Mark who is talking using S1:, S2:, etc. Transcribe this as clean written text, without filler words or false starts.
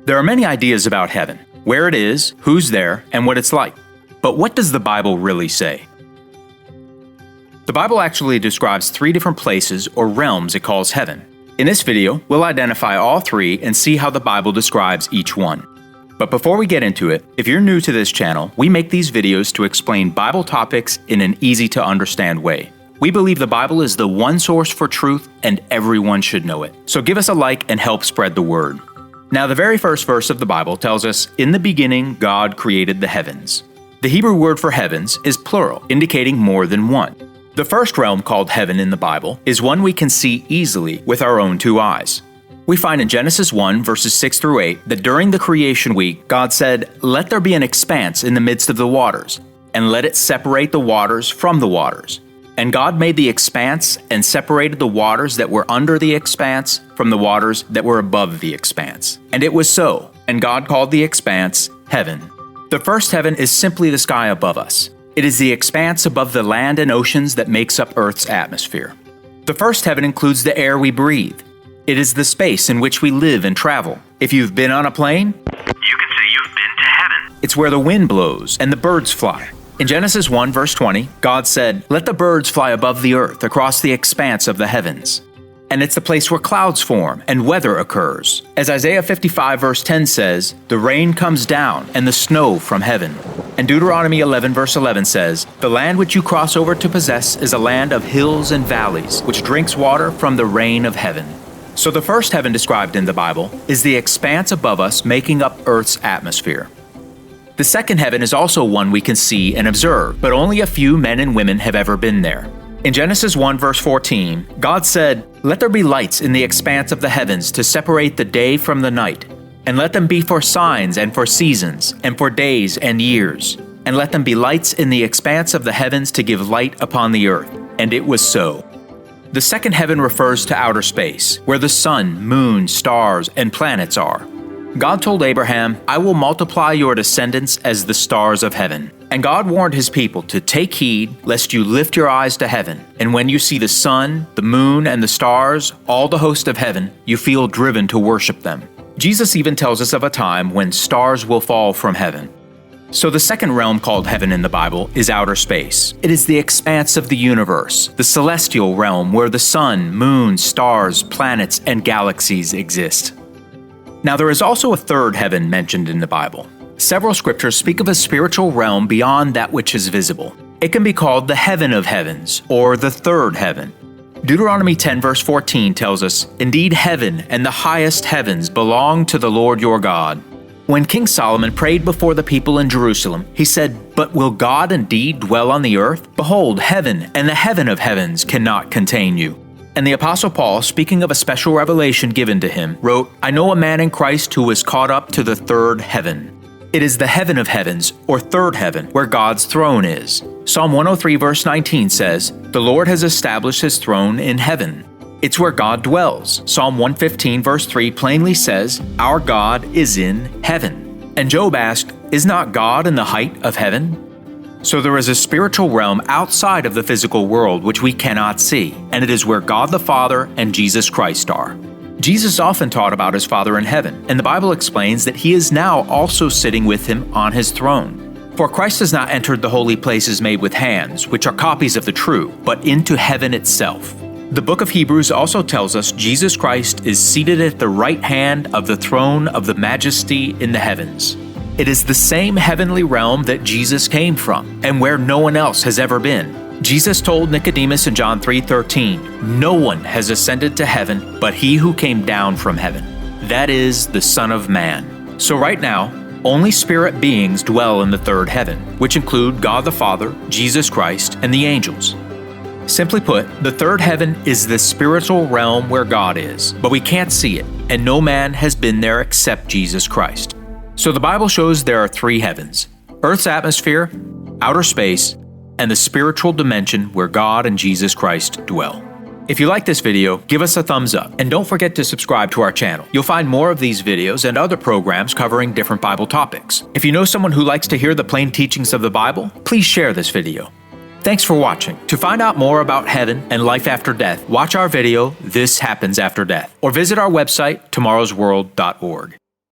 S1: There are many ideas about heaven, where it is, who's there, and what it's like. But what does the Bible really say? The Bible actually describes 3 different places or realms it calls heaven. In this video, we'll identify all 3 and see how the Bible describes each one. But before we get into it, if you're new to this channel, we make these videos to explain Bible topics in an easy-to-understand way. We believe the Bible is the one source for truth and everyone should know it. So give us a like and help spread the word. Now, the very first verse of the Bible tells us, "In the beginning, God created the heavens." The Hebrew word for heavens is plural, indicating more than one. The first realm called heaven in the Bible is one we can see easily with our own 2 eyes. We find in Genesis 1, verses 6 through 8, that during the creation week, God said, "Let there be an expanse in the midst of the waters, and let it separate the waters from the waters." And God made the expanse and separated the waters that were under the expanse from the waters that were above the expanse. And it was so, and God called the expanse heaven. The first heaven is simply the sky above us. It is the expanse above the land and oceans that makes up Earth's atmosphere. The first heaven includes the air we breathe. It is the space in which we live and travel. If you've been on a plane, you can say you've been to heaven. It's where the wind blows and the birds fly. In Genesis 1, verse 20, God said, "Let the birds fly above the earth across the expanse of the heavens." And it's the place where clouds form and weather occurs. As Isaiah 55, verse 10 says, "The rain comes down and the snow from heaven." And Deuteronomy 11, verse 11 says, "The land which you cross over to possess is a land of hills and valleys, which drinks water from the rain of heaven." So the first heaven described in the Bible is the expanse above us making up Earth's atmosphere. The second heaven is also one we can see and observe, but only a few men and women have ever been there. In Genesis 1, verse 14, God said, "Let there be lights in the expanse of the heavens to separate the day from the night, and let them be for signs and for seasons, and for days and years. And let them be lights in the expanse of the heavens to give light upon the earth." And it was so. The second heaven refers to outer space, where the sun, moon, stars, and planets are. God told Abraham, "I will multiply your descendants as the stars of heaven." And God warned his people to take heed lest you lift your eyes to heaven, and when you see the sun, the moon, and the stars, all the host of heaven, you feel driven to worship them. Jesus even tells us of a time when stars will fall from heaven. So the second realm called heaven in the Bible is outer space. It is the expanse of the universe, the celestial realm where the sun, moon, stars, planets, and galaxies exist. Now there is also a third heaven mentioned in the Bible. Several scriptures speak of a spiritual realm beyond that which is visible. It can be called the heaven of heavens, or the third heaven. Deuteronomy 10 verse 14 tells us, "Indeed heaven and the highest heavens belong to the Lord your God." When King Solomon prayed before the people in Jerusalem, he said, "But will God indeed dwell on the earth? Behold, heaven and the heaven of heavens cannot contain you." And the Apostle Paul, speaking of a special revelation given to him, wrote, "I know a man in Christ who was caught up to the third heaven." It is the heaven of heavens, or third heaven, where God's throne is. Psalm 103 verse 19 says, "The Lord has established his throne in heaven." It's where God dwells. Psalm 115 verse 3 plainly says, "Our God is in heaven." And Job asked, "Is not God in the height of heaven?" So there is a spiritual realm outside of the physical world which we cannot see, and it is where God the Father and Jesus Christ are. Jesus often taught about his Father in heaven, and the Bible explains that he is now also sitting with him on his throne. For Christ has not entered the holy places made with hands, which are copies of the true, but into heaven itself. The book of Hebrews also tells us Jesus Christ is seated at the right hand of the throne of the majesty in the heavens. It is the same heavenly realm that Jesus came from, and where no one else has ever been. Jesus told Nicodemus in John 3:13, "No one has ascended to heaven but he who came down from heaven, that is, the Son of Man." So right now, only spirit beings dwell in the third heaven, which include God the Father, Jesus Christ, and the angels. Simply put, the third heaven is the spiritual realm where God is, but we can't see it, and no man has been there except Jesus Christ. So the Bible shows there are 3 heavens: Earth's atmosphere, outer space, and the spiritual dimension where God and Jesus Christ dwell. If you like this video, give us a thumbs up, and don't forget to subscribe to our channel. You'll find more of these videos and other programs covering different Bible topics. If you know someone who likes to hear the plain teachings of the Bible, please share this video. Thanks for watching. To find out more about heaven and life after death, watch our video, This Happens After Death, or visit our website, tomorrowsworld.org.